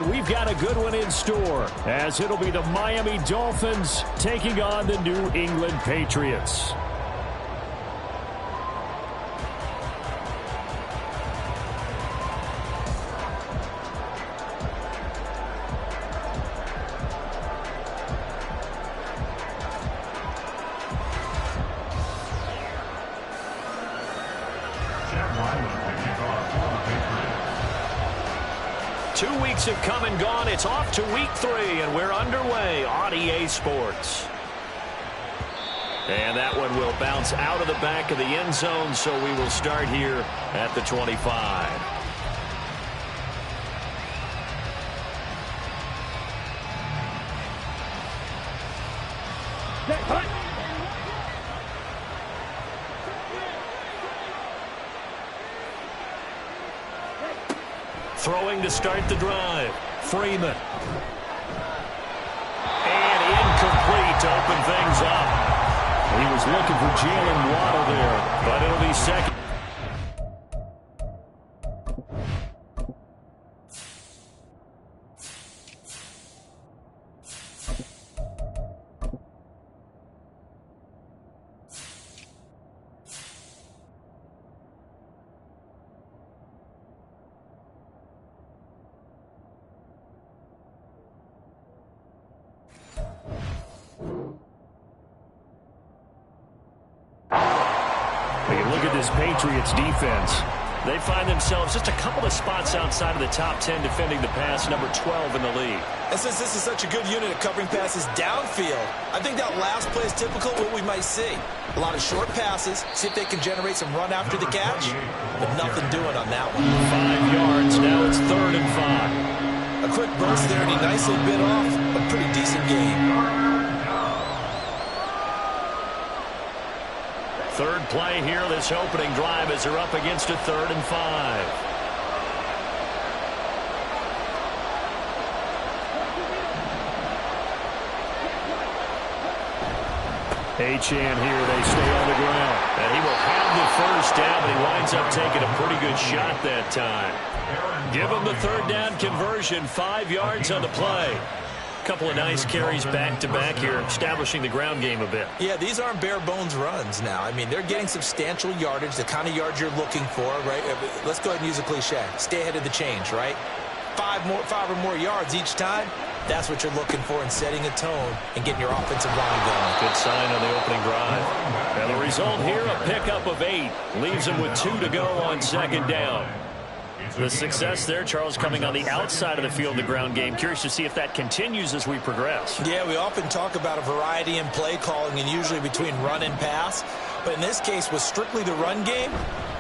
and we've got a good one in store, as it'll be the Miami Dolphins taking on the New England Patriots. Have come and gone. It's off to week 3, and we're underway on EA Sports. And that one will bounce out of the back of the end zone, so we will start here at the 25. Throwing to start the drive. Freeman. And incomplete to open things up. He was looking for Jalen Waddle there, but it'll be second. Look at this Patriots defense. They find themselves just a couple of spots outside of the top 10 defending the pass, number 12 in the league. And since this is such a good unit of covering passes downfield, I think that last play is typical of what we might see. A lot of short passes, see if they can generate some run after the catch, but nothing doing on that one. 5 yards, now it's 3rd and 5. A quick burst there, and he nicely bit off a pretty decent game. Third play here, this opening drive, as they're up against a 3rd and 5. Achane here, they stay on the ground. And he will have the first down, but he winds up taking a pretty good shot that time. Give him the 3rd down conversion, 5 yards on the play. Couple of nice carries back-to-back here, establishing the ground game a bit. Yeah, these aren't bare-bones runs now. I mean, they're getting substantial yardage, the kind of yards you're looking for, right? Let's go ahead and use a cliche. Stay ahead of the change, right? 5 or more yards each time. That's what you're looking for in setting a tone and getting your offensive line going. Good sign on the opening drive. And the result here, a pickup of 8. Leaves them with 2 to go on 2nd down. The success there, Charles, coming on the outside of the field, the ground game. Curious to see if that continues as we progress. Yeah, we often talk about a variety in play calling and usually between run and pass. But in this case, with strictly the run game,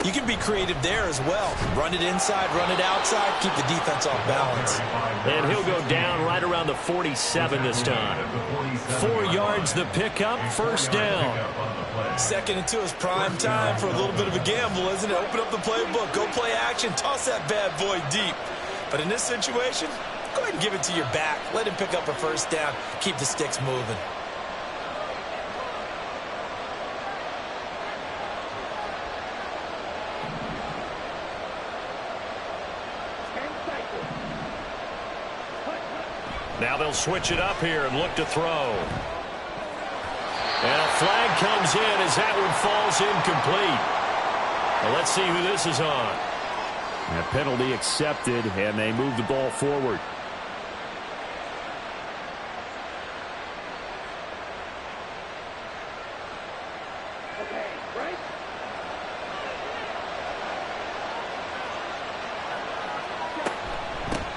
you can be creative there as well. Run it inside, run it outside, keep the defense off balance. And he'll go down right around the 47 this time. 4 yards the pickup, 1st down. 2nd and 2 is prime time for a little bit of a gamble, isn't it? Open up the playbook, go play action, toss that bad boy deep. But in this situation, go ahead and give it to your back. Let him pick up a 1st down, keep the sticks moving. Now they'll switch it up here and look to throw. And a flag comes in as that one falls incomplete. Well, let's see who this is on. A penalty accepted, and they move the ball forward.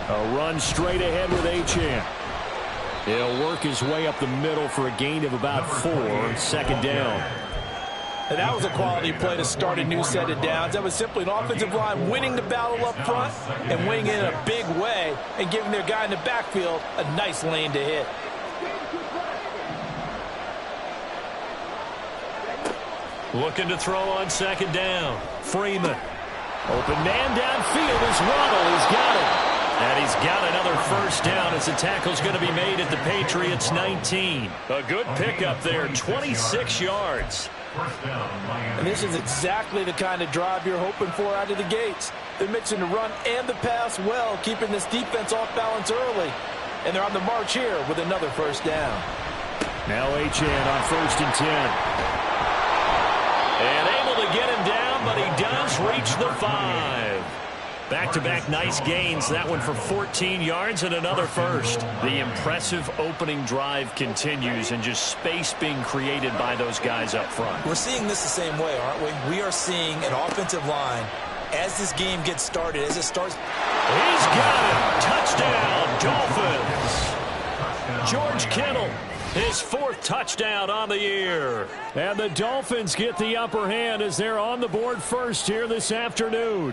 A run straight ahead with Achane. He'll work his way up the middle for a gain of about 4, 2nd down. And that was a quality play to start a new set of downs. That was simply an offensive line winning the battle up front and winning it in a big way and giving their guy in the backfield a nice lane to hit. Looking to throw on 2nd down. Freeman. Open man downfield is Waddle. He's got it. And he's got another first down as the tackle's going to be made at the Patriots 19. A good pickup there, 26 yards. And this is exactly the kind of drive you're hoping for out of the gates. They're mixing the run and the pass well, keeping this defense off balance early. And they're on the march here with another first down. Now Achane on 1st and 10. And able to get him down, but he does reach the 5. Back-to-back nice gains. That one for 14 yards and another first. The impressive opening drive continues and just space being created by those guys up front. We're seeing this the same way, aren't we? We are seeing an offensive line as this game gets started, as it starts. He's got it. Touchdown, Dolphins. George Kittle, his 4th touchdown on the year. And the Dolphins get the upper hand as they're on the board first here this afternoon.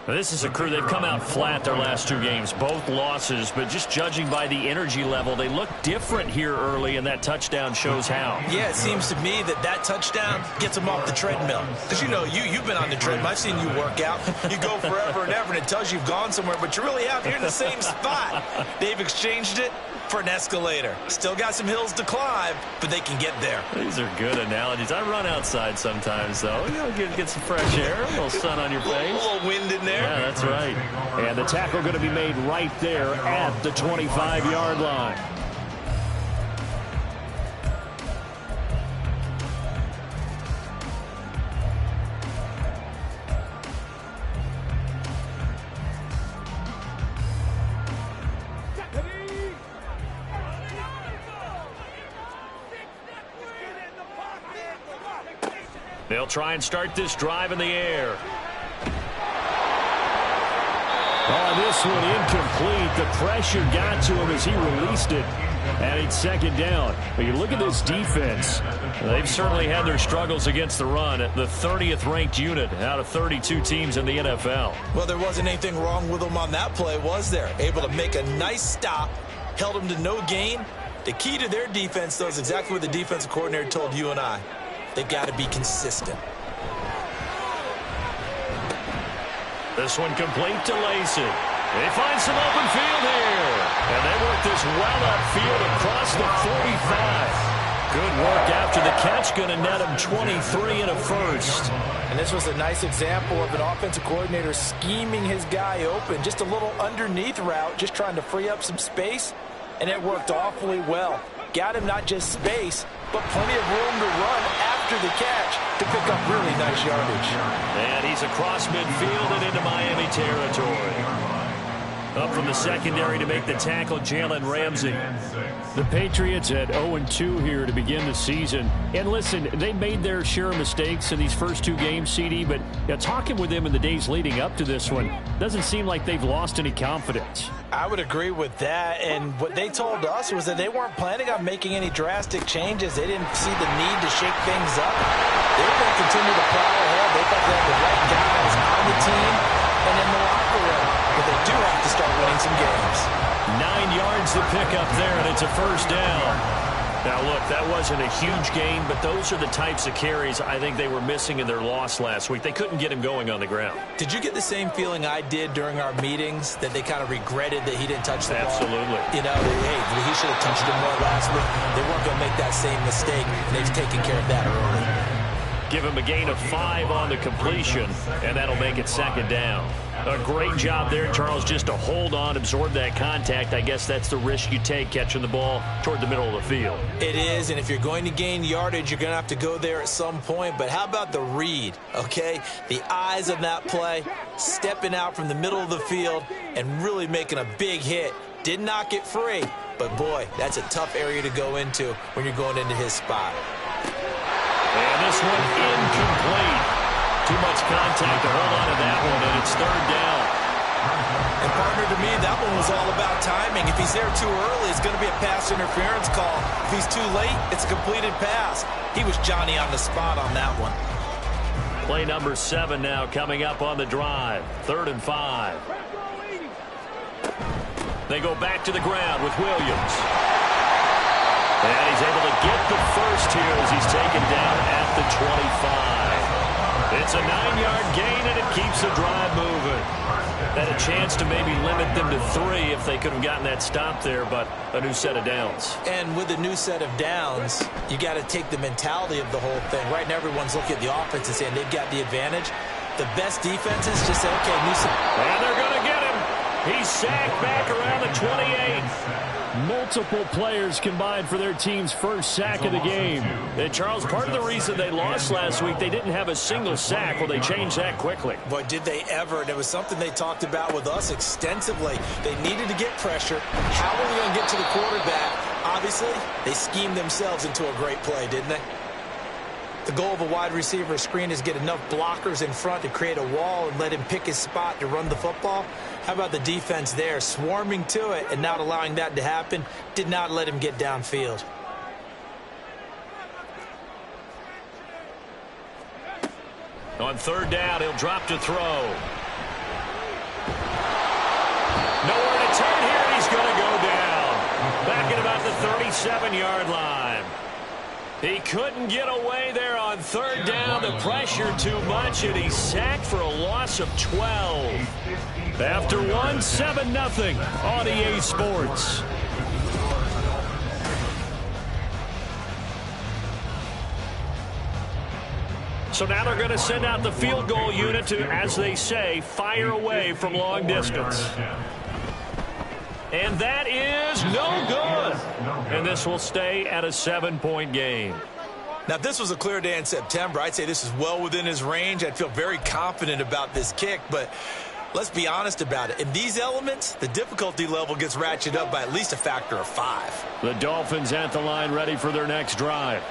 This is a crew. They've come out flat their last 2 games, both losses, but just judging by the energy level, they look different here early, and that touchdown shows how. Yeah, it seems to me that touchdown gets them off the treadmill. Because, you know, you've been on the treadmill. I've seen you work out. You go forever and ever, and it tells you you've gone somewhere, but you really have. You're in the same spot. They've exchanged it for an escalator. Still got some hills to climb, but they can get there. These are good analogies. I run outside sometimes, though. You know, get some fresh air, a little sun on your face. A little wind in there. Yeah, that's right. And the tackle going to be made right there at the 25-yard line. They'll try and start this drive in the air. Oh, this one incomplete. The pressure got to him as he released it. And it's 2nd down. But you look at this defense. They've certainly had their struggles against the run. The 30th ranked unit out of 32 teams in the NFL. Well, there wasn't anything wrong with them on that play, was there? Able to make a nice stop, held them to no gain. The key to their defense, though, is exactly what the defensive coordinator told you and I. They've got to be consistent. This one complete to Lacey. They find some open field here. And they work this well upfield across the 45. Good work after the catch. Going to net him 23 and a first. And this was a nice example of an offensive coordinator scheming his guy open. Just a little underneath route, just trying to free up some space. And it worked awfully well. Got him not just space, but plenty of room to run after the catch to pick up really nice yardage. And he's across midfield and into Miami territory. Up from the secondary to make the tackle, Jalen Ramsey. The Patriots at 0-2 here to begin the season. And listen, they made their share of mistakes in these first 2 games, CD, but talking with them in the days leading up to this one, doesn't seem like they've lost any confidence. I would agree with that, and what they told us was that they weren't planning on making any drastic changes. They didn't see the need to shake things up. They were going to continue to plow ahead. They thought they had the right guys on the team and in the locker room, but they do have to start winning some games. 9 yards to pick up there, and it's a first down. Now, look, that wasn't a huge gain, but those are the types of carries I think they were missing in their loss last week. They couldn't get him going on the ground. Did you get the same feeling I did during our meetings, that they kind of regretted that he didn't touch the ball? Absolutely. You know, hey, he should have touched it more last week. They weren't going to make that same mistake, and they've taken care of that early. Give him a gain of 5 on the completion, and that'll make it 2nd down. A great job there, Charles, just to hold on, absorb that contact. I guess that's the risk you take, catching the ball toward the middle of the field. It is, and if you're going to gain yardage, you're going to have to go there at some point. But how about the read, okay? The eyes of that play, stepping out from the middle of the field and really making a big hit. Did not get free, but boy, that's a tough area to go into when you're going into his spot. And this one incomplete. Too much contact to hold on to that one, and it's 3rd down. And, partner, to me, that one was all about timing. If he's there too early, it's going to be a pass interference call. If he's too late, it's a completed pass. He was Johnny on the spot on that one. Play number 7 now coming up on the drive. 3rd and 5. They go back to the ground with Williams. And he's able to get the first here as he's taken down at the 25. It's a 9-yard gain, and it keeps the drive moving. Had a chance to maybe limit them to 3 if they could have gotten that stop there, but a new set of downs. And with a new set of downs, you got to take the mentality of the whole thing. Right now, everyone's looking at the offense and saying they've got the advantage. The best defenses just say, okay, new set. And they're going to get him. He's sacked back around the 28. Multiple players combined for their team's first sack of the game. And, Charles, part of the reason they lost last week, they didn't have a single sack. Well, they changed that quickly. But did they ever? And it was something they talked about with us extensively. They needed to get pressure. How are they going to get to the quarterback? Obviously, they schemed themselves into a great play, didn't they? The goal of a wide receiver screen is get enough blockers in front to create a wall and let him pick his spot to run the football. How about the defense there, swarming to it and not allowing that to happen? Did not let him get downfield. On third down, he'll drop to throw. Nowhere to turn here, and he's going to go down. Back at about the 37-yard line. He couldn't get away there on third down. The pressure too much, and he's sacked for a loss of 12. After 7-0 on EA Sports. So now they're going to send out the field goal unit to, as they say, fire away from long distance. And that is no good. And this will stay at a 7-point game. Now, if this was a clear day in September, I'd say this is well within his range. I'd feel very confident about this kick, but let's be honest about it. In these elements, the difficulty level gets ratcheted up by at least a factor of 5. The Dolphins at the line ready for their next drive.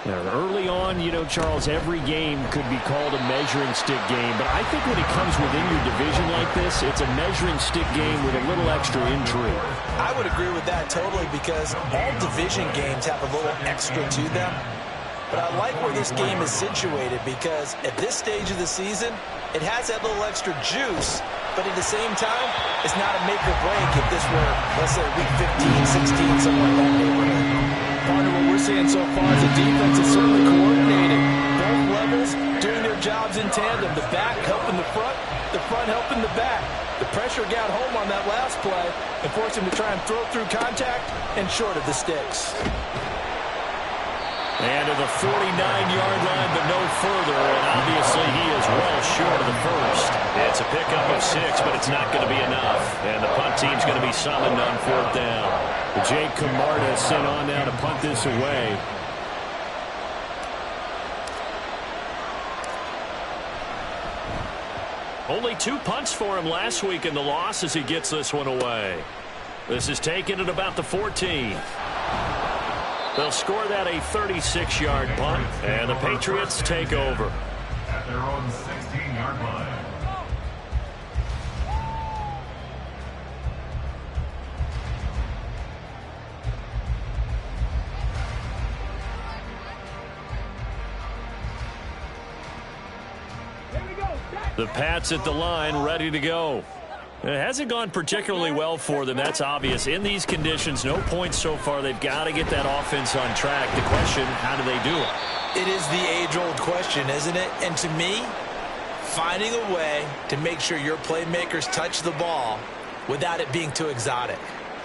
Now, early on, Charles, every game could be called a measuring stick game, but I think when it comes within your division like this, it's a measuring stick game with a little extra intrigue. I would agree with that totally because all division games have a little extra to them. But I like where this game is situated because at this stage of the season, it has that little extra juice, but at the same time, it's not a make or break if this were, let's say, week 15, 16, something like that neighborhood. Part of what we're seeing so far is the defense is certainly coordinating. Both levels doing their jobs in tandem. The back helping the front helping the back. The pressure got home on that last play and forced him to try and throw through contact and short of the sticks. And to the 49-yard line, but no further. And obviously he is well short of the first. It's a pickup of 6, but it's not going to be enough. And the punt team's going to be summoned on fourth down. Jake Camarda sent on now to punt this away. Only 2 punts for him last week in the loss as he gets this one away. This is taken at about the 14. They'll score that a 36-yard punt, and the Patriots take over. At their own 16-yard line. The Pats at the line, ready to go. It hasn't gone particularly well for them, that's obvious. In these conditions, no points so far. They've got to get that offense on track. The question, how do they do it? It is the age-old question, isn't it? And to me, finding a way to make sure your playmakers touch the ball without it being too exotic.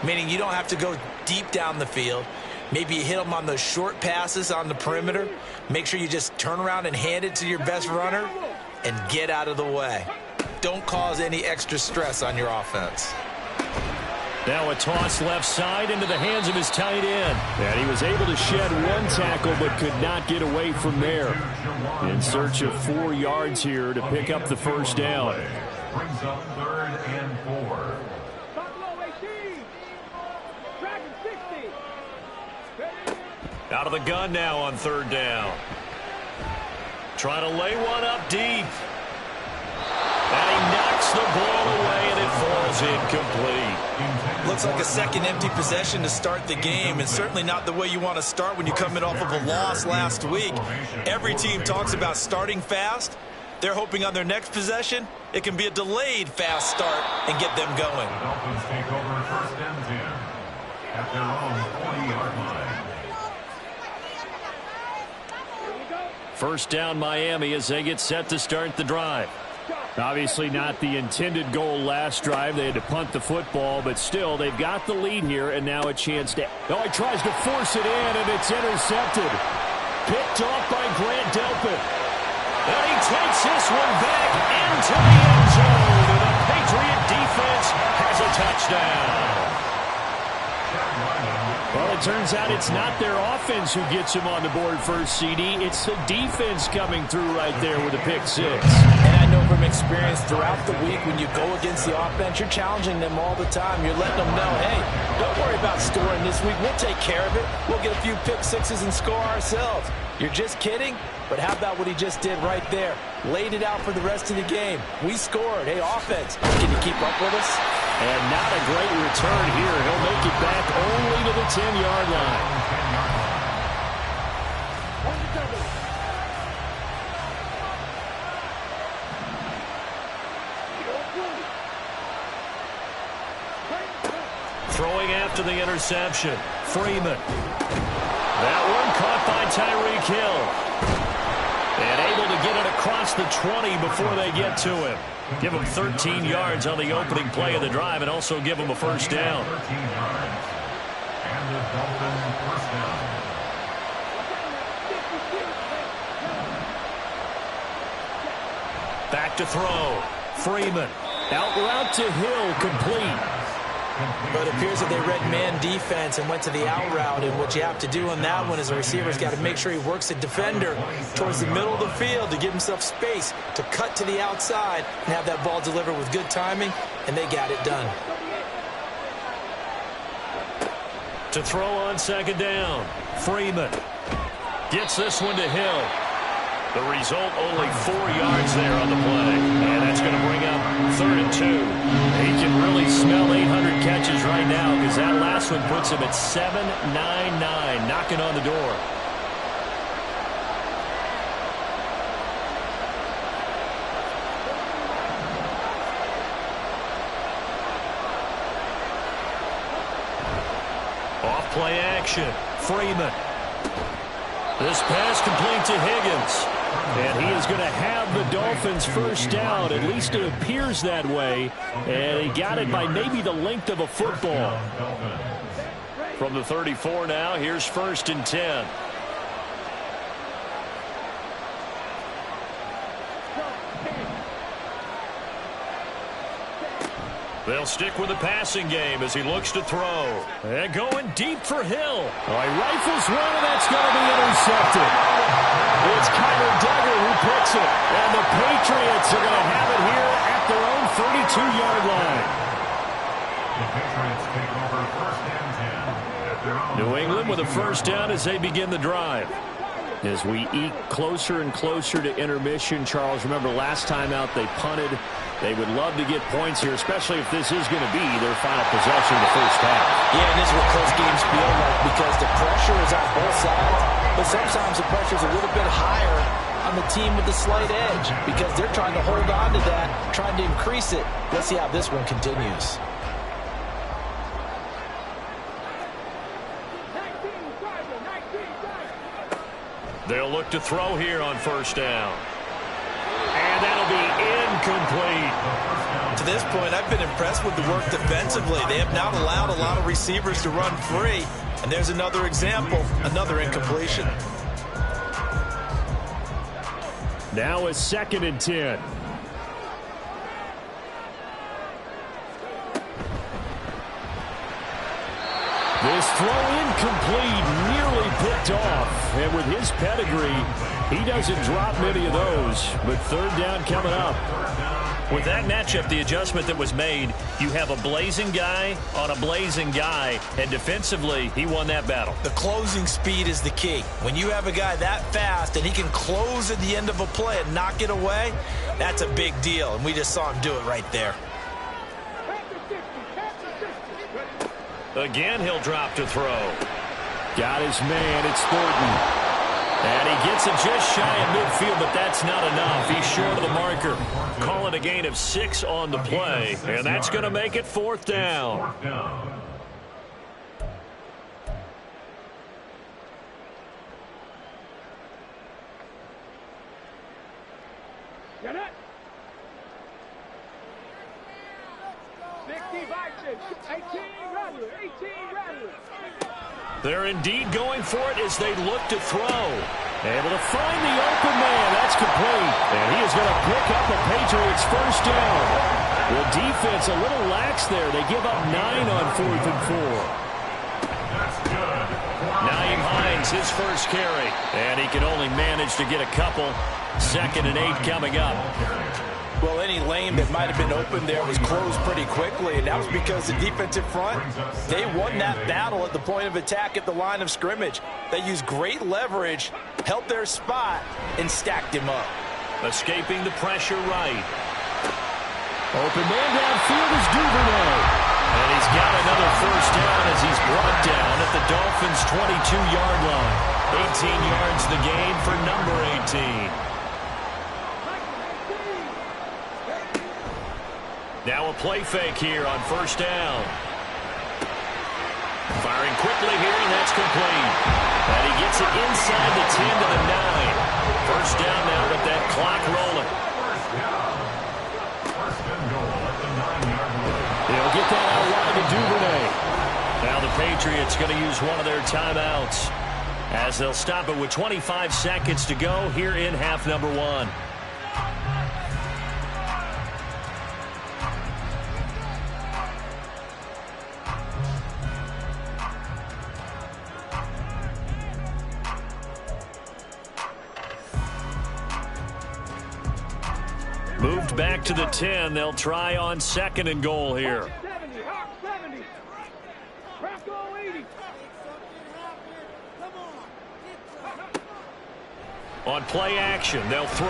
Meaning you don't have to go deep down the field. Maybe you hit them on those short passes on the perimeter. Make sure you just turn around and hand it to your best runner and get out of the way. Don't cause any extra stress on your offense. Now a toss left side into the hands of his tight end. And he was able to shed 1 tackle but could not get away from there. In search of 4 yards here to pick up the first down. Brings up 3rd and 4. Out of the gun now on third down. Trying to lay one up deep. And he knocks the ball away, and it falls incomplete. Looks like a second empty possession to start the game, and certainly not the way you want to start when you're coming off of a loss last week. Every team talks about starting fast. They're hoping on their next possession, it can be a delayed fast start and get them going. The Dolphins take over 1st and 10 at their own 40-yard line. First down Miami as they get set to start the drive. Obviously not the intended goal last drive. They had to punt the football, but still, they've got the lead here, and now a chance to... Oh, he tries to force it in, and it's intercepted. Picked off by Grant Delpit. And he takes this one back into the end zone, and the Patriot defense has a touchdown. Well, it turns out it's not their offense who gets him on the board first, CD. It's the defense coming through right there with a pick six. And I know from experience throughout the week, when you go against the offense, you're challenging them all the time. You're letting them know, hey, don't worry about scoring this week. We'll take care of it. We'll get a few pick sixes and score ourselves. You're just kidding? But how about what he just did right there? Laid it out for the rest of the game. We scored. Hey, offense, can you keep up with us? And not a great return here. He'll make it back only to the 10-yard line. Throwing after the interception, Freeman. That one caught by Tyreek Hill. And able to get it across the 20 before they get to him. Give him 13 yards on the opening play of the drive and also give him a first down. 13 yards. And the Dolphins first down. Back to throw. Freeman. Out route to Hill, complete. But it appears that they read man defense and went to the out route. And what you have to do on that one is the receiver's got to make sure he works the defender towards the middle of the field to give himself space to cut to the outside and have that ball delivered with good timing, and they got it done. To throw on second down. Freeman gets this one to Hill. The result, only 4 yards there on the play. And that's going to bring up 3rd and 2. He can really smell 800 catches right now because that last one puts him at 799, knocking on the door. Off play action. Freeman. This pass complete to Higgins. And he is going to have the Dolphins first down. At least it appears that way. And he got it by maybe the length of a football. From the 34 now, here's 1st and 10. They'll stick with the passing game as he looks to throw. And going deep for Hill. Oh, he rifles one, and that's going to be intercepted. It's Kyler Duggar who picks it. And the Patriots are going to have it here at their own 32-yard line. The Patriots take over 1st and 10 at their own. New England with a first down as they begin the drive. As we eke closer and closer to intermission, Charles, remember last time out they punted. They would love to get points here, especially if this is going to be their final possession of the first half. Yeah, and this is what close games feel like because the pressure is on both sides, but sometimes the pressure is a little bit higher on the team with the slight edge because they're trying to hold on to that, trying to increase it. Let's see how this one continues. They'll look to throw here on first down. And that'll be incomplete. To this point, I've been impressed with the work defensively. They have not allowed a lot of receivers to run free. And there's another example, another incompletion. Now a 2nd and 10. This throw incomplete, nearly picked off. And with his pedigree, he doesn't drop many of those. But 3rd down coming up. With that matchup, the adjustment that was made, you have a blazing guy on a blazing guy, and defensively, he won that battle. The closing speed is the key. When you have a guy that fast and he can close at the end of a play and knock it away, that's a big deal, and we just saw him do it right there. Again, he'll drop to throw. Got his man, it's Thornton. And he gets it just shy of midfield, but that's not enough. He's short of the marker. Call it a gain of 6 on the play, and that's going to make it 4th down. They're indeed going for it as they look to throw. Able to find the open man. That's complete. And he is going to pick up a Patriots first down. The defense a little lax there. They give up 9 on 4th and 4. That's good. Nyheim Hines, his first carry. And he can only manage to get a couple. 2nd and 8 coming up. Well, any lane that might have been open there was closed pretty quickly, and that was because the defensive front, they won that battle at the point of attack at the line of scrimmage. They used great leverage, held their spot, and stacked him up. Escaping the pressure right. Open man downfield is Duvernay. And he's got another first down as he's brought down at the Dolphins' 22-yard line. 18 yards the gain for number 18. Now a play fake here on first down. Firing quickly here, and that's complete. And he gets it inside the 10 to the 9. First down now with that clock rolling. First and goal at the 9-yard line. They'll get that out wide to Duvernay. Now the Patriots going to use one of their timeouts as they'll stop it with 25 seconds to go here in half number 1. Moved back to the 10. They'll try on 2nd and goal here. On play action, they'll throw.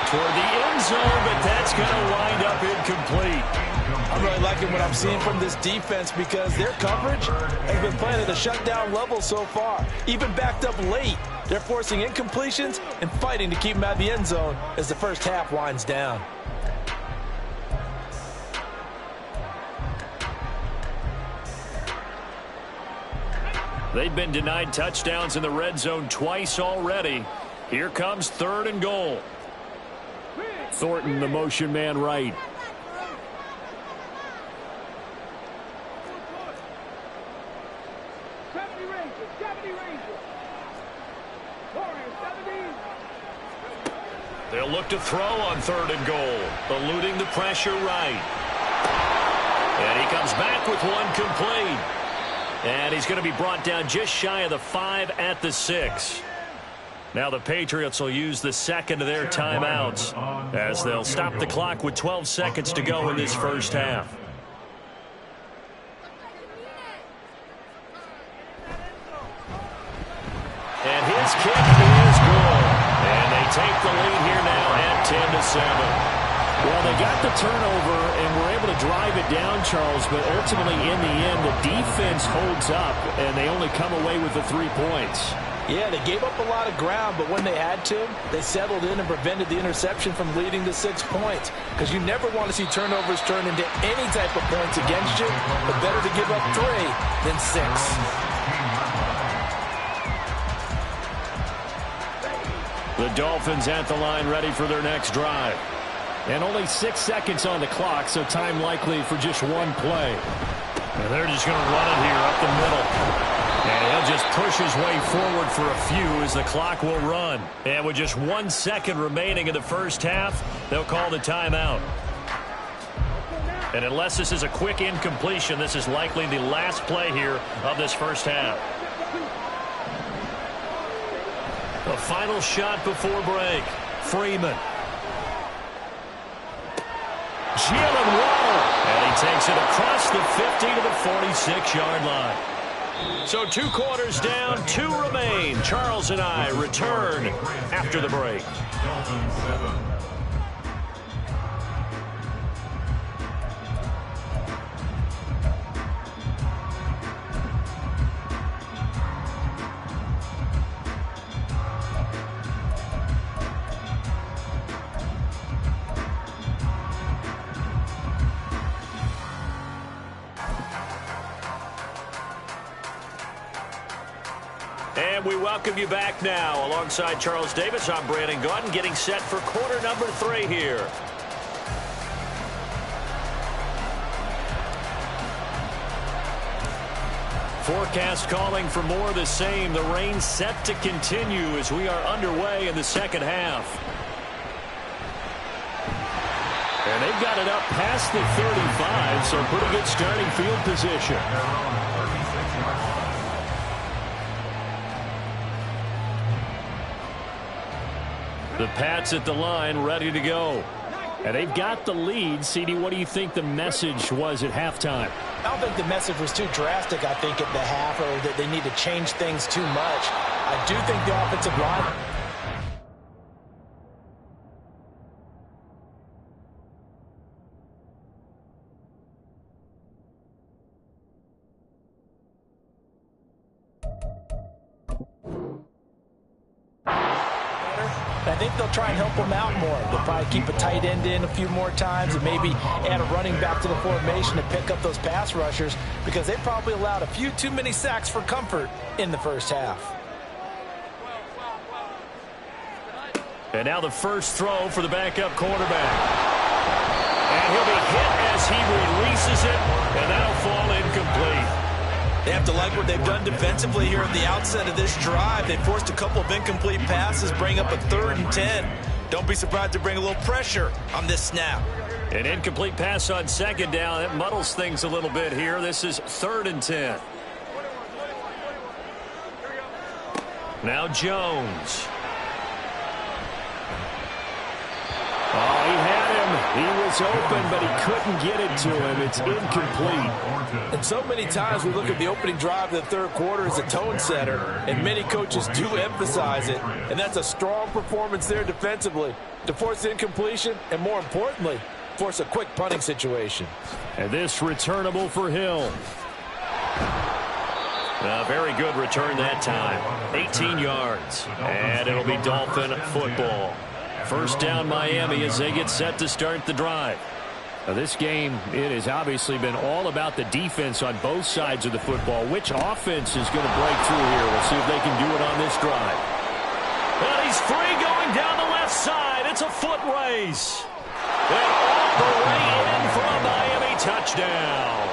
Toward the end zone, but that's going to wind up incomplete. I'm really liking what I'm seeing from this defense because their coverage has been playing at a shutdown level so far. Even backed up late, they're forcing incompletions and fighting to keep them out of the end zone as the first half winds down. They've been denied touchdowns in the red zone twice already. Here comes 3rd and goal. Thornton, the motion man right. They'll look to throw on 3rd and goal, eluding the pressure right. And he comes back with one complete. And he's going to be brought down just shy of the 5 at the 6. Now the Patriots will use the 2nd of their timeouts as they'll stop the clock with 12 seconds to go in this first half. And his kick is good. And they take the lead here now at 10-7. Well, they got the turnover and were able to drive it down, Charles, but ultimately in the end, the defense holds up, and they only come away with the 3 points. Yeah, they gave up a lot of ground, but when they had to, they settled in and prevented the interception from leading to 6 points. Because you never want to see turnovers turn into any type of points against you, but better to give up 3 than 6. The Dolphins at the line ready for their next drive. And only 6 seconds on the clock, so time likely for just one play. And they're just going to run it here up the middle. And he'll just push his way forward for a few as the clock will run. And with just 1 second remaining in the first half, they'll call the timeout. And unless this is a quick incompletion, this is likely the last play here of this first half. The final shot before break. Freeman. Jalen Waddle. And he takes it across the 50 to the 46-yard line. So 2 quarters down, 2 remain. Charles and I return after the break. Dolphins 7. And we welcome you back now. Alongside Charles Davis, I'm Brandon Gaudin, getting set for quarter number 3 here. Forecast calling for more of the same. The rain set to continue as we are underway in the second half. And they've got it up past the 35, so pretty good starting field position. The Pats at the line, ready to go. And they've got the lead. CD, what do you think the message was at halftime? I don't think the message was too drastic, I think, at the half, or that they need to change things too much. I do think the offensive line... I think they'll try and help them out more. They'll probably keep a tight end in a few more times and maybe add a running back to the formation to pick up those pass rushers, because they probably allowed a few too many sacks for comfort in the first half. And now the first throw for the backup quarterback. And he'll be hit as he releases it, and that'll fall incomplete. They have to like what they've done defensively here at the outset of this drive. They forced a couple of incomplete passes, bring up a 3rd and 10. Don't be surprised to bring a little pressure on this snap. An incomplete pass on 2nd down. It muddles things a little bit here. This is 3rd and 10. Now Jones. Oh, he had him. He was open, but he couldn't get it to him. It's incomplete. And so many times we look at the opening drive of the 3rd quarter as a tone setter, and many coaches do emphasize it. And that's a strong performance there defensively to force incompletion and, more importantly, force a quick punting situation. And this returnable for Hill. A very good return that time. 18 yards. And it'll be Dolphin football. First down Miami as they get set to start the drive. Now this game, it has obviously been all about the defense on both sides of the football. Which offense is going to break through here? We'll see if they can do it on this drive. And he's free going down the left side. It's a foot race. And all the way in for a Miami touchdown.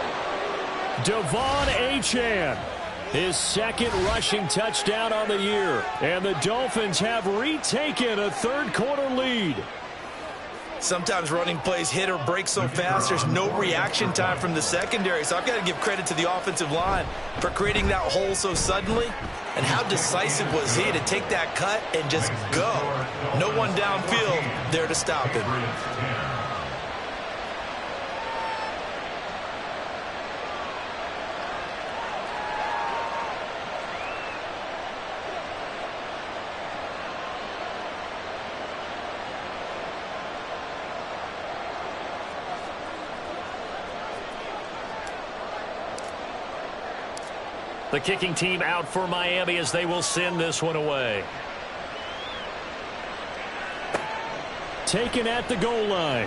Devon Achane, his 2nd rushing touchdown on the year. And the Dolphins have retaken a 3rd quarter lead. Sometimes running plays hit or break so fast, there's no reaction time from the secondary. So I've got to give credit to the offensive line for creating that hole so suddenly. And how decisive was he to take that cut and just go? No one downfield there to stop him. The kicking team out for Miami as they will send this one away. Taken at the goal line.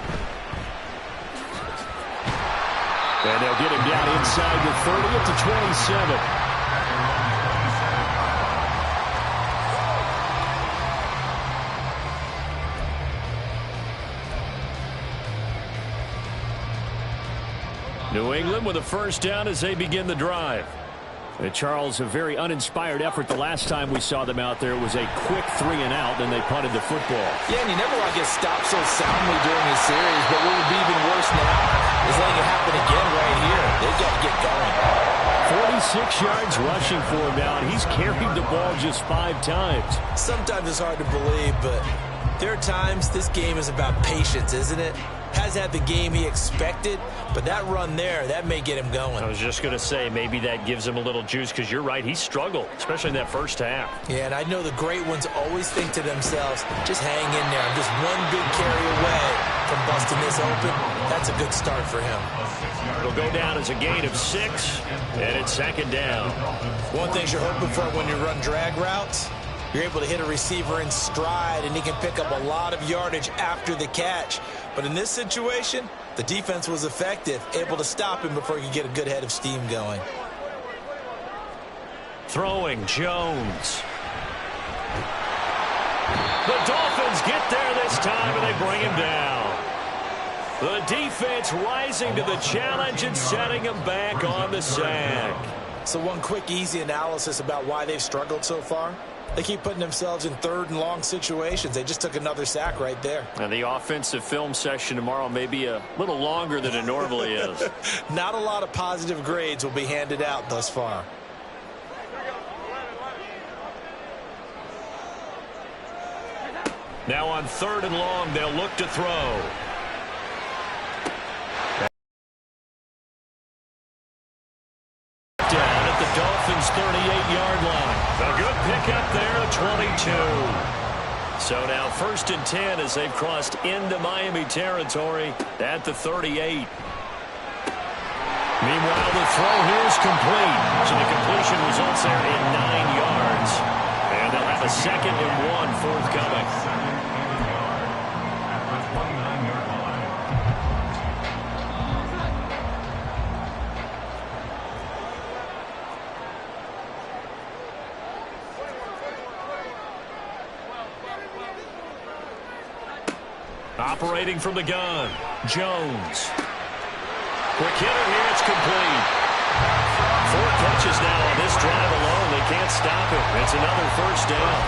And they'll get him down inside the 30 at the 27. New England with a first down as they begin the drive. Charles, a very uninspired effort the last time we saw them out there. It was a quick 3 and out, then they punted the football. Yeah, and you never want to get stopped so soundly during a series, but what would be even worse now is letting it happen again right here. They've got to get going. 46 yards rushing for him now, and he's carried the ball just 5 times. Sometimes it's hard to believe, but there are times this game is about patience, isn't it? Has had the game he expected, but that run there, that may get him going. I was just going to say, maybe that gives him a little juice, because you're right, he struggled, especially in that first half. Yeah, and I know the great ones always think to themselves, just hang in there. I'm just one good carry away from busting this open. That's a good start for him. It'll go down as a gain of 6, and it's 2nd down. One thing you're hoping for when you run drag routes, you're able to hit a receiver in stride, and he can pick up a lot of yardage after the catch. But in this situation, the defense was effective, able to stop him before he could get a good head of steam going. Throwing, Jones. The Dolphins get there this time, and they bring him down. The defense rising to the challenge and setting him back on the sack. So one quick, easy analysis about why they've struggled so far. They keep putting themselves in 3rd and long situations. They just took another sack right there. And the offensive film session tomorrow may be a little longer than it normally is. Not a lot of positive grades will be handed out thus far. Now on 3rd and long, they'll look to throw. Down at the Dolphins' 38-yard line. A good pickup there at 22. So now 1st and 10 as they've crossed into Miami territory at the 38. Meanwhile, the throw here is complete. So the completion results there in 9 yards. And they'll have a 2nd and 1 forthcoming. Operating from the gun, Jones. Quick hitter here, it's complete. 4 catches now on this drive alone. They can't stop it. It's another 1st down.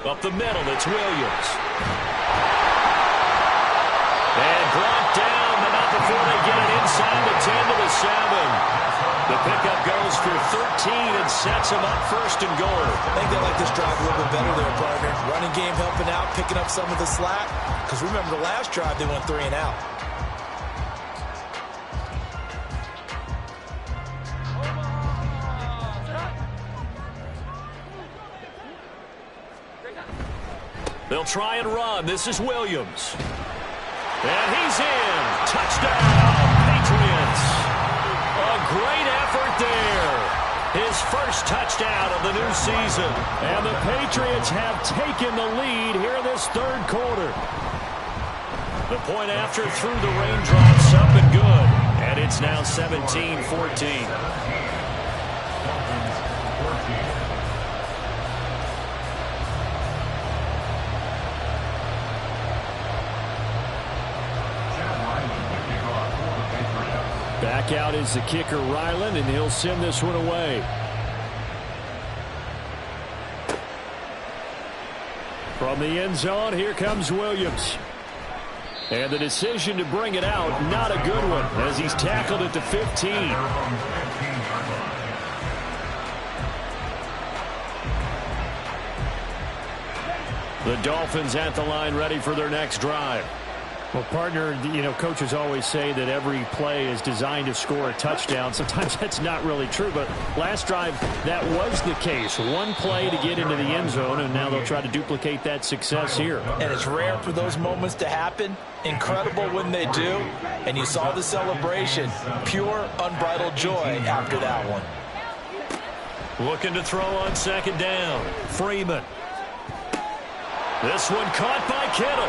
Up the middle, it's Williams. And brought down, but not before they get it inside the 10 to the 7. The pickup goes for 13 and sets them up 1st and goal. I think they like this drive a little bit better there, partner. Running game helping out, picking up some of the slack. Because remember the last drive, they went 3 and out. They'll try and run. This is Williams. And he's in. Touchdown, Patriots. A great effort there. His first touchdown of the new season. And the Patriots have taken the lead here in this 3rd quarter. The point after through the raindrops up and good. And it's now 17-14. Back out is the kicker, Ryland, and he'll send this one away. From the end zone, here comes Williams. And the decision to bring it out, not a good one, as he's tackled at the 15. The Dolphins at the line, ready for their next drive. Well, partner, you know, coaches always say that every play is designed to score a touchdown. Sometimes that's not really true, but last drive, that was the case. One play to get into the end zone, and now they'll try to duplicate that success here. And it's rare for those moments to happen. Incredible when they do. And you saw the celebration. Pure, unbridled joy after that one. Looking to throw on 2nd down. Freeman. This one caught by Kittle.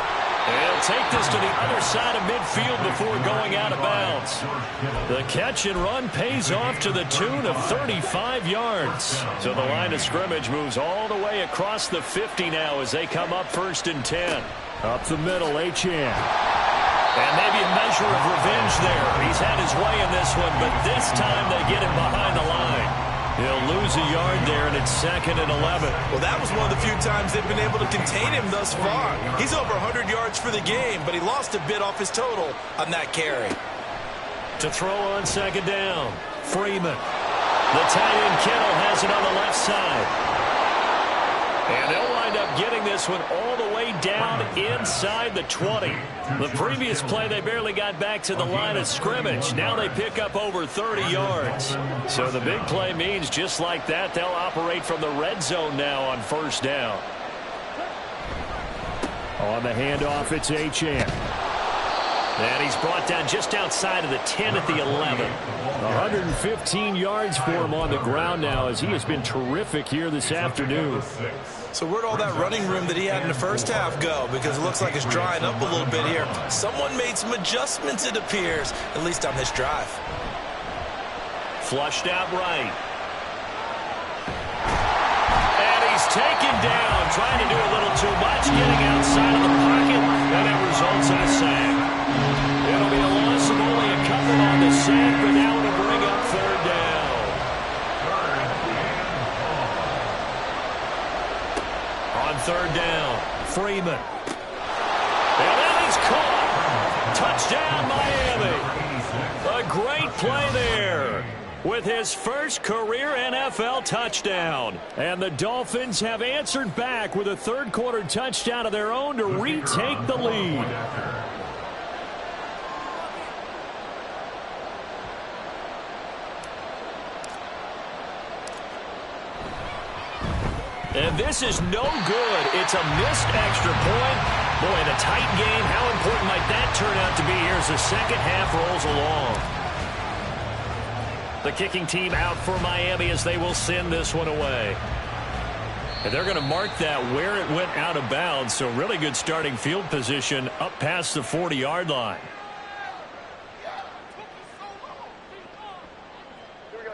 He'll take this to the other side of midfield before going out of bounds. The catch and run pays off to the tune of 35 yards. So the line of scrimmage moves all the way across the 50 now as they come up 1st and 10. Up the middle, Achane. And maybe a measure of revenge there. He's had his way in this one, but this time they get him behind the line. He'll lose a yard there, and it's 2nd and 11. Well, that was one of the few times they've been able to contain him thus far. He's over 100 yards for the game, but he lost a bit off his total on that carry. To throw on 2nd down, Freeman. The tight end Kittle has it on the left side. And they'll wind up getting this one all the way down inside the 20. The previous play, they barely got back to the line of scrimmage. Now they pick up over 30 yards. So the big play means just like that, they'll operate from the red zone now on 1st down. On the handoff, it's Achane. And he's brought down just outside of the 10 at the 11. 115 yards for him on the ground now as he has been terrific here this afternoon. So where'd all that running room that he had in the first half go? Because it looks like it's drying up a little bit here. Someone made some adjustments, it appears, at least on this drive. Flushed out right. taken down, trying to do a little too much, getting outside of the pocket, and it results in a sack. It'll be a loss of only a couple on the sack, but now it'll bring up third down. On third down, Freeman. And that is caught. Touchdown, Miami. A great play there with his first career NFL touchdown. And the Dolphins have answered back with a third-quarter touchdown of their own to retake the lead. And this is no good. It's a missed extra point. Boy, in a tight game, how important might that turn out to be here as the second half rolls along? The kicking team out for Miami as they will send this one away. And they're going to mark that where it went out of bounds. So really good starting field position up past the 40-yard line.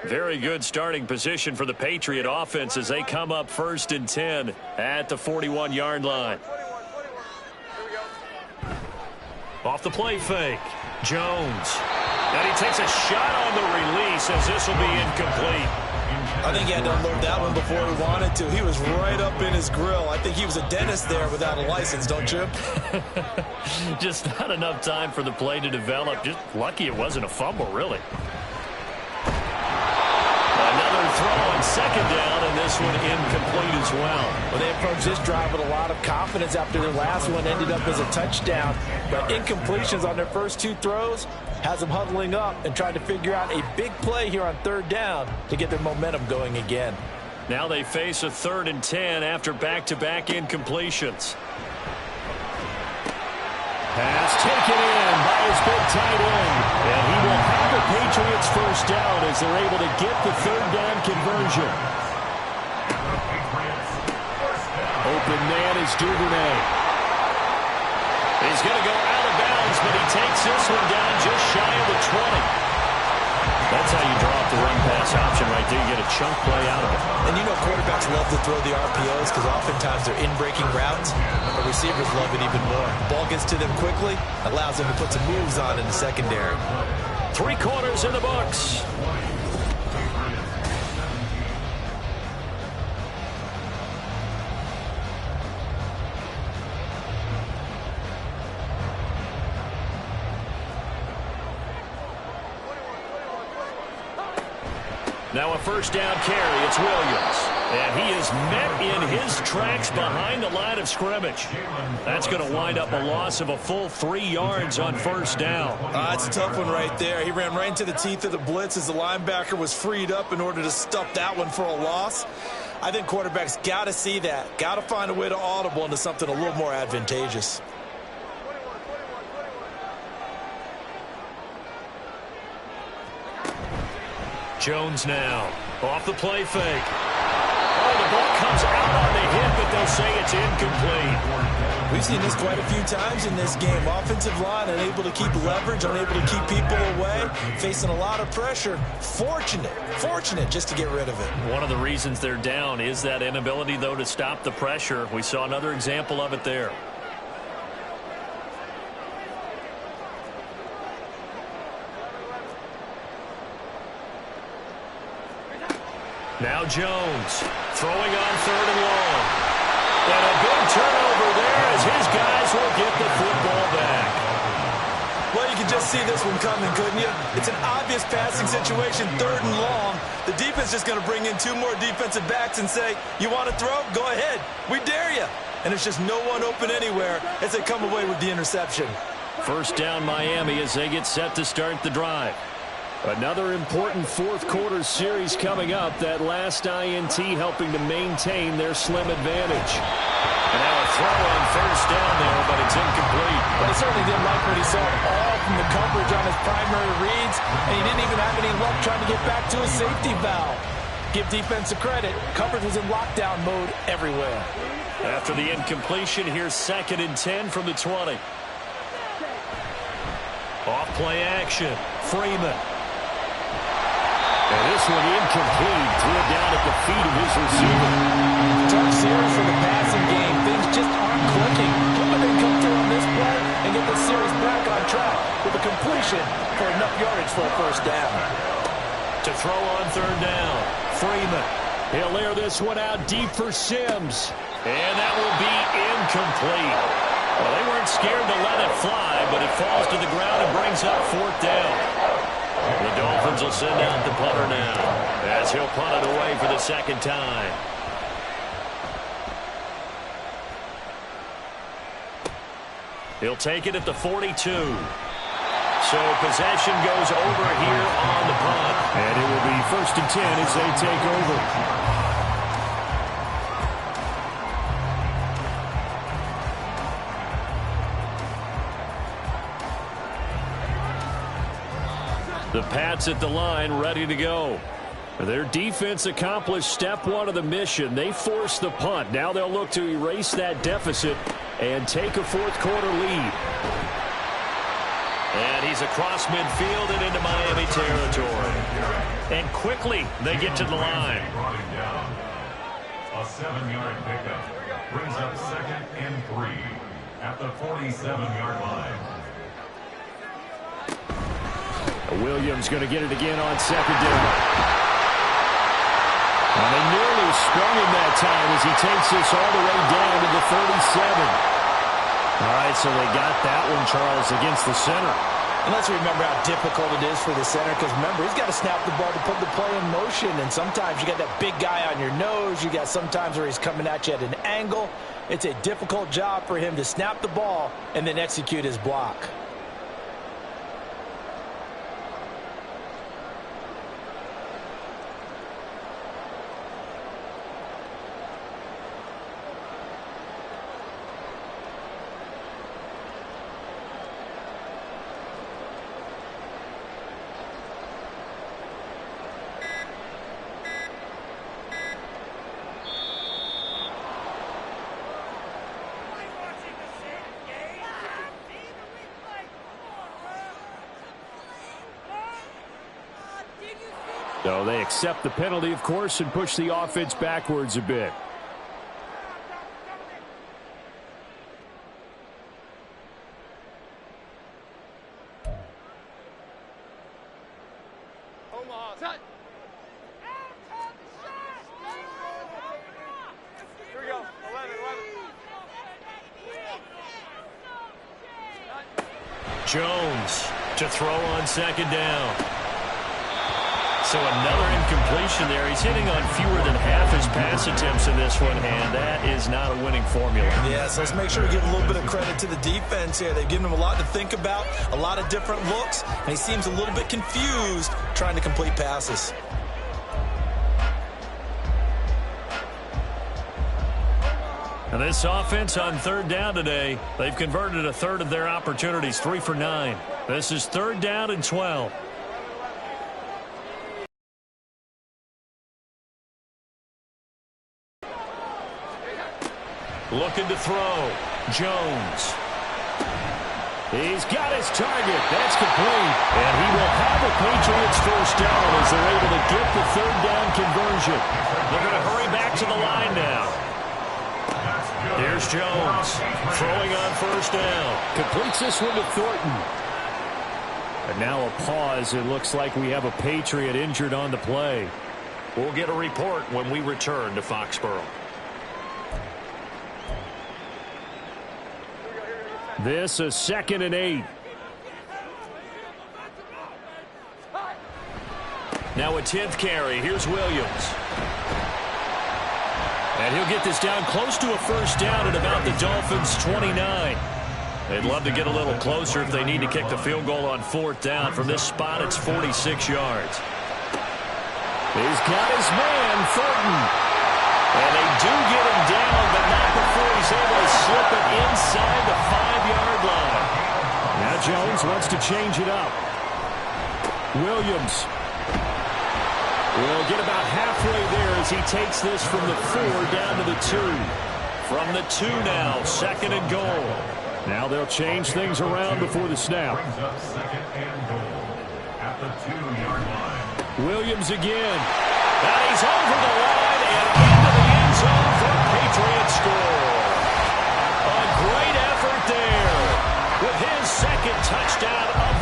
Very good starting position for the Patriot offense as they come up 1st and 10 at the 41-yard line. Off the play fake, Jones. And he takes a shot on the release as this will be incomplete. I think he had to unload that one before he wanted to. He was right up in his grill. I think he was a dentist there without a license, don't you? Just not enough time for the play to develop. Just lucky it wasn't a fumble, really. Another throw on second down, and this one incomplete as well. Well, they approached this drive with a lot of confidence after their last one ended up as a touchdown. But incompletions on their first two throws has them huddling up and trying to figure out a big play here on third down to get their momentum going again. Now they face a 3rd and 10 after back-to-back incompletions. Pass taken in by his big tight end. And he will have the Patriots first down as they're able to get the third down conversion. Open man is Duvernay. He's going to go out of bounds, but he takes this one down just shy of the 20. That's how you draw up the run-pass option right there. You get a chunk play out of it. And you know quarterbacks love to throw the RPOs because oftentimes they're in-breaking routes. But receivers love it even more. The ball gets to them quickly, allows them to put some moves on in the secondary. 3 quarters in the books. Now a first down carry. It's Williams. And he is met in his tracks behind the line of scrimmage. That's going to wind up a loss of a full 3 yards on first down. That's a tough one right there. He ran right into the teeth of the blitz as the linebacker was freed up in order to stuff that one for a loss. I think quarterbacks got to see that. Got to find a way to audible into something a little more advantageous. Jones now. Off the play fake. Oh, the ball comes out on the hit, but they'll say it's incomplete. We've seen this quite a few times in this game. Offensive line unable to keep leverage, unable to keep people away, facing a lot of pressure. Fortunate just to get rid of it. One of the reasons they're down is that inability, though, to stop the pressure. We saw another example of it there. Now Jones throwing on 3rd and long. And a big turnover there as his guys will get the football back. Well, you can just see this one coming, couldn't you? It's an obvious passing situation, 3rd and long. The defense is just going to bring in 2 more defensive backs and say, you want to throw? Go ahead. We dare you. And it's just no one open anywhere as they come away with the interception. First down Miami as they get set to start the drive. Another important 4th quarter series coming up. That last INT helping to maintain their slim advantage. And now a throw on first down there, but it's incomplete. But he certainly didn't like what he saw all from the coverage on his primary reads, and he didn't even have any luck trying to get back to his safety valve. Give defense a credit. Coverage was in lockdown mode everywhere. After the incompletion, here's 2nd and 10 from the 20. Off play action. Freeman. And this one incomplete. Threw it down at the feet of his receiver. Tough with a completion for enough yardage for a first down. To throw on third down, Freeman. He'll air this one out deep for Sims. And that will be incomplete. Well, they weren't scared to let it fly, but it falls to the ground and brings up fourth down. The Dolphins will send out the punter now, as he'll punt it away for the second time. He'll take it at the 42. So possession goes over here on the punt. And it will be 1st and 10 as they take over. The Pats at the line, ready to go. Their defense accomplished step one of the mission. They forced the punt. Now they'll look to erase that deficit and take a fourth-quarter lead. And he's across midfield and into Miami territory. And quickly they get to the line. A 7-yard pickup brings up 2nd and 3 at the 47-yard line. Williams going to get it again on 2nd down. And they nearly sprung him that time as he takes this all the way down to the 37. All right, so they got that one, Charles, against the center. And let's remember how difficult it is for the center, because remember, he's got to snap the ball to put the play in motion, and sometimes you got that big guy on your nose. You got sometimes where he's coming at you at an angle. It's a difficult job for him to snap the ball and then execute his block. So they accept the penalty, of course, and push the offense backwards a bit. Here we go. 11. Jones to throw on 2nd down. So another incompletion there. He's hitting on fewer than half his pass attempts in this one, and that is not a winning formula. Yes, let's make sure we give a little bit of credit to the defense here. They've given him a lot to think about, a lot of different looks, and he seems a little bit confused trying to complete passes. And this offense on 3rd down today, they've converted a third of their opportunities, 3 for 9. This is 3rd down and 12. Looking to throw. Jones. He's got his target. That's complete. And he will have a Patriots first down as they're able to get the 3rd down conversion. They're going to hurry back to the line now. Here's Jones throwing on 1st down. Completes this one to Thornton. And now a pause. It looks like we have a Patriot injured on the play. We'll get a report when we return to Foxborough. This is 2nd and 8. Now a 10th carry. Here's Williams. And he'll get this down close to a first down at about the Dolphins' 29. They'd love to get a little closer if they need to kick the field goal on 4th down. From this spot, it's 46 yards. He's got his man, Thornton. And they do get him down, but not before he's able to slip it inside the 5-yard line. Now Jones wants to change it up. Williams will get about halfway there as he takes this from the 4 down to the 2. From the 2 now, 2nd and goal. Now they'll change things around before the snap. Brings up 2nd and goal at the 2-yard line. Williams again. And he's over the line and into the end zone for a Patriot score. A great effort there with his 2nd touchdown of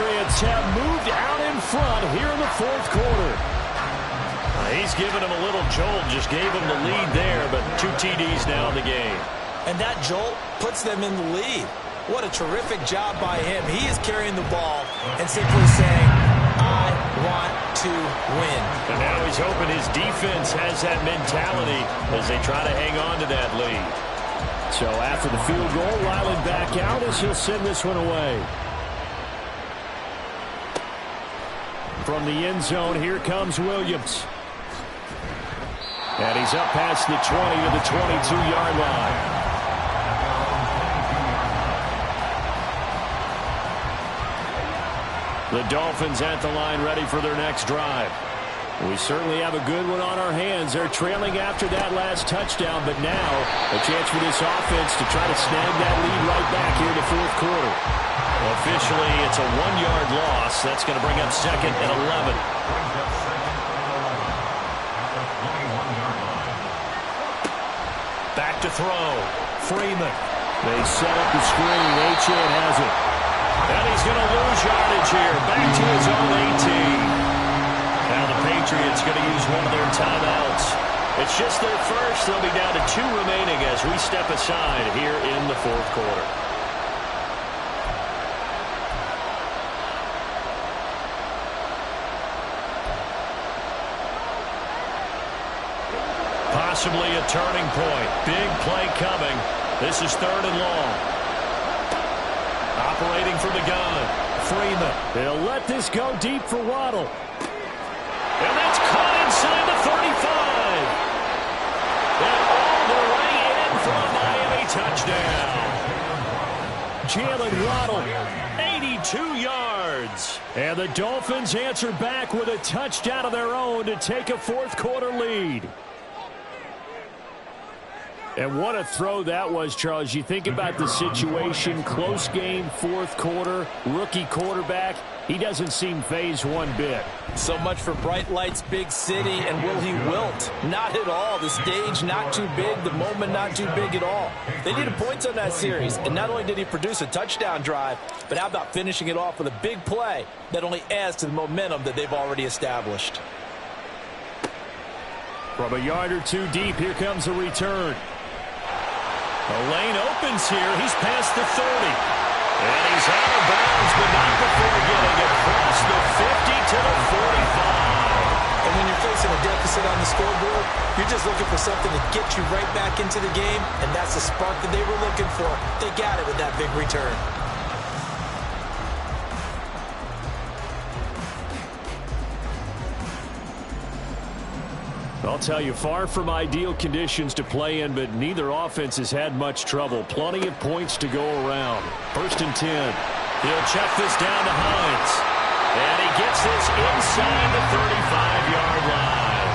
Patriots have moved out in front here in the fourth quarter. He's given him a little jolt, just gave him the lead there, but 2 TDs now in the game. And that jolt puts them in the lead. What a terrific job by him. He is carrying the ball and simply saying, I want to win. And now he's hoping his defense has that mentality as they try to hang on to that lead. So after the field goal, Riley back out as he'll send this one away. From the end zone, here comes Williams. And he's up past the 20 to the 22-yard line. The Dolphins at the line ready for their next drive. We certainly have a good one on our hands. They're trailing after that last touchdown, but now a chance for this offense to try to snag that lead right back here in the fourth quarter. Officially, it's a 1-yard loss. That's going to bring up second and 11. Back to throw. Freeman. They set up the screen. Achane has it. And he's going to lose yardage here. Back to his own 18. Now the Patriots going to use one of their timeouts. It's just their first. They'll be down to 2 remaining as we step aside here in the fourth quarter. Possibly a turning point. Big play coming. This is 3rd and long. Operating from the gun. Freeman. They'll let this go deep for Waddle. And that's caught inside the 35. And all the way in for a Miami touchdown. Jalen Waddle. 82 yards. And the Dolphins answer back with a touchdown of their own to take a fourth quarter lead. And what a throw that was, Charles. You think about the situation, close game, fourth quarter, rookie quarterback. He doesn't seem phased one bit. So much for bright lights, big city, and will he wilt? Not at all. The stage not too big, the moment not too big at all. They needed points on that series, and not only did he produce a touchdown drive, but how about finishing it off with a big play that only adds to the momentum that they've already established. From a yard or 2 deep, here comes a return. The lane opens here. He's past the 30. And he's out of bounds, but not before getting across the 50 to the 45. And when you're facing a deficit on the scoreboard, you're just looking for something to get you right back into the game, and that's the spark that they were looking for. They got it with that big return. I'll tell you, far from ideal conditions to play in, but neither offense has had much trouble. Plenty of points to go around. 1st and 10. He'll check this down to Hines. And he gets this inside the 35-yard line.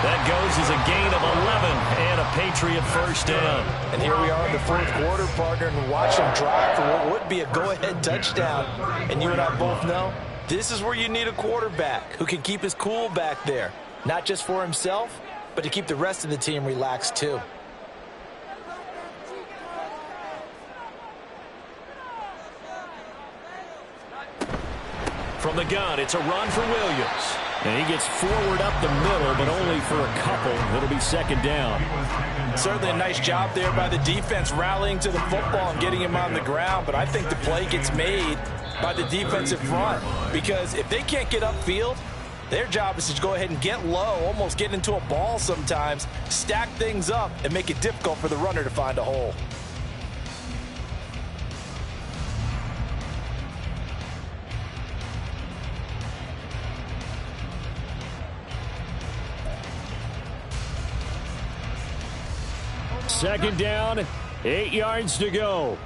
That goes as a gain of 11 and a Patriot first down. And here we are in the fourth quarter, partner, and watch him drive for what would be a go-ahead touchdown. And you and I both know this is where you need a quarterback who can keep his cool back there. Not just for himself, but to keep the rest of the team relaxed too. From the gun, it's a run for Williams. And he gets forward up the middle, but only for a couple. It'll be 2nd down. Certainly a nice job there by the defense rallying to the football and getting him on the ground, but I think the play gets made by the defensive front because if they can't get upfield, their job is to go ahead and get low, almost get into a ball sometimes, stack things up, and make it difficult for the runner to find a hole. Second down, 8 yards to go.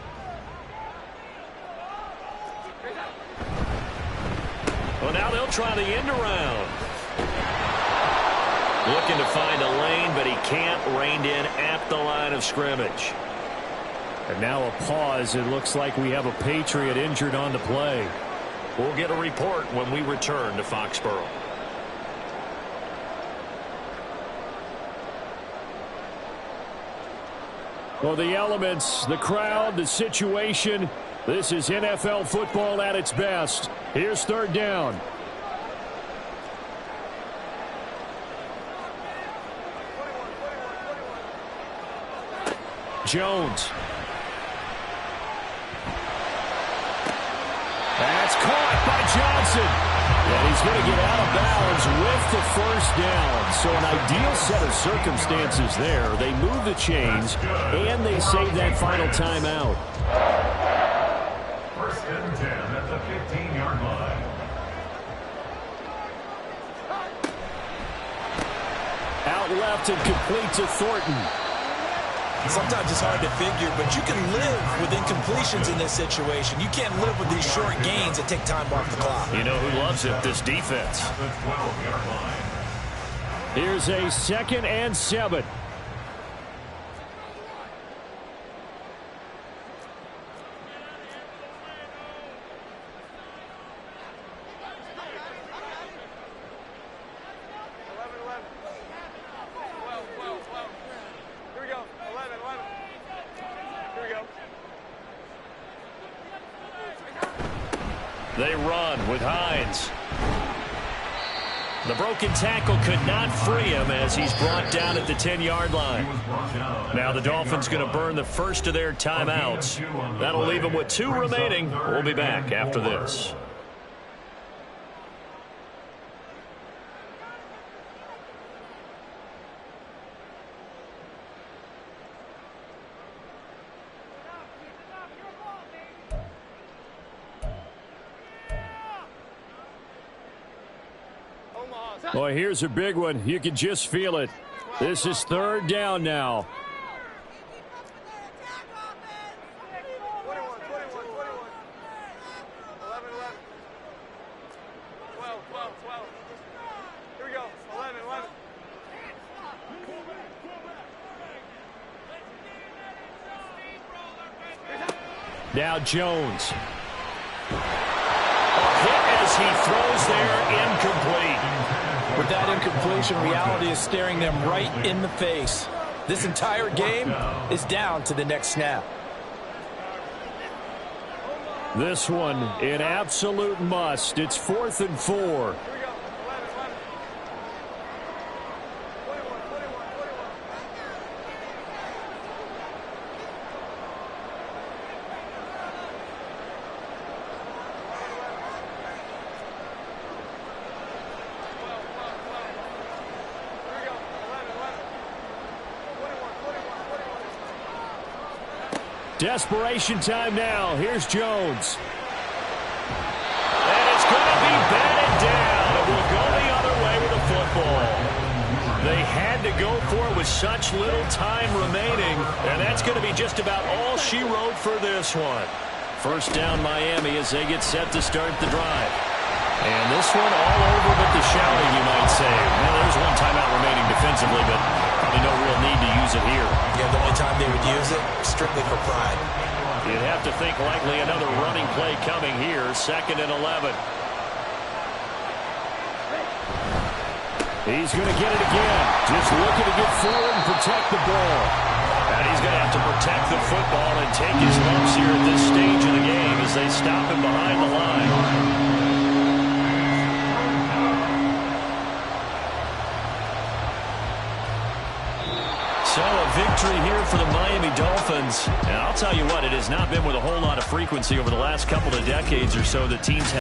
Well, now they'll try the end around. Looking to find a lane, but he can't. Reined in at the line of scrimmage. And now a pause. It looks like we have a Patriot injured on the play. We'll get a report when we return to Foxborough. Well, the elements, the crowd, the situation, This is NFL football at its best. Here's third down. Jones. That's caught by Johnson. And he's going to get out of bounds with the first down. So an ideal set of circumstances there. They move the chains, and they save that final timeout. First and 10 at the 15-yard line. Out left and complete to Thornton. Sometimes it's hard to figure, but you can live with incompletions in this situation. You can't live with these short gains that take time off the clock. You know who loves it? This defense. At the 12-yard line. Here's a 2nd and 7. They run with Hines. The broken tackle could not free him as he's brought down at the 10-yard line. Now the Dolphins going to burn the first of their timeouts. That'll leave them with 2 remaining. We'll be back after this. Boy, here's a big one. You can just feel it. This is third down now. Now Jones. Hit as he throws there, incomplete. With that incompletion, reality is staring them right in the face. This entire game is down to the next snap. This one, an absolute must. It's 4th and 4. Desperation time now. Here's Jones. And it's going to be batted down. It will go the other way with the football. They had to go for it with such little time remaining, and that's going to be just about all she wrote for this one. First down Miami as they get set to start the drive. And this one all over but the shouting, you might say. Well, there's one timeout remaining defensively, but probably no real need to use it here. Yeah, the only time they would use it, strictly for pride. You'd have to think likely another running play coming here, 2nd and 11. He's going to get it again. Just looking to get forward and protect the ball. And he's going to have to protect the football and take his lumps here at this stage of the game as they stop him behind the line. So a victory here for the Miami Dolphins. And I'll tell you what, it has not been with a whole lot of frequency over the last couple of decades or so that teams have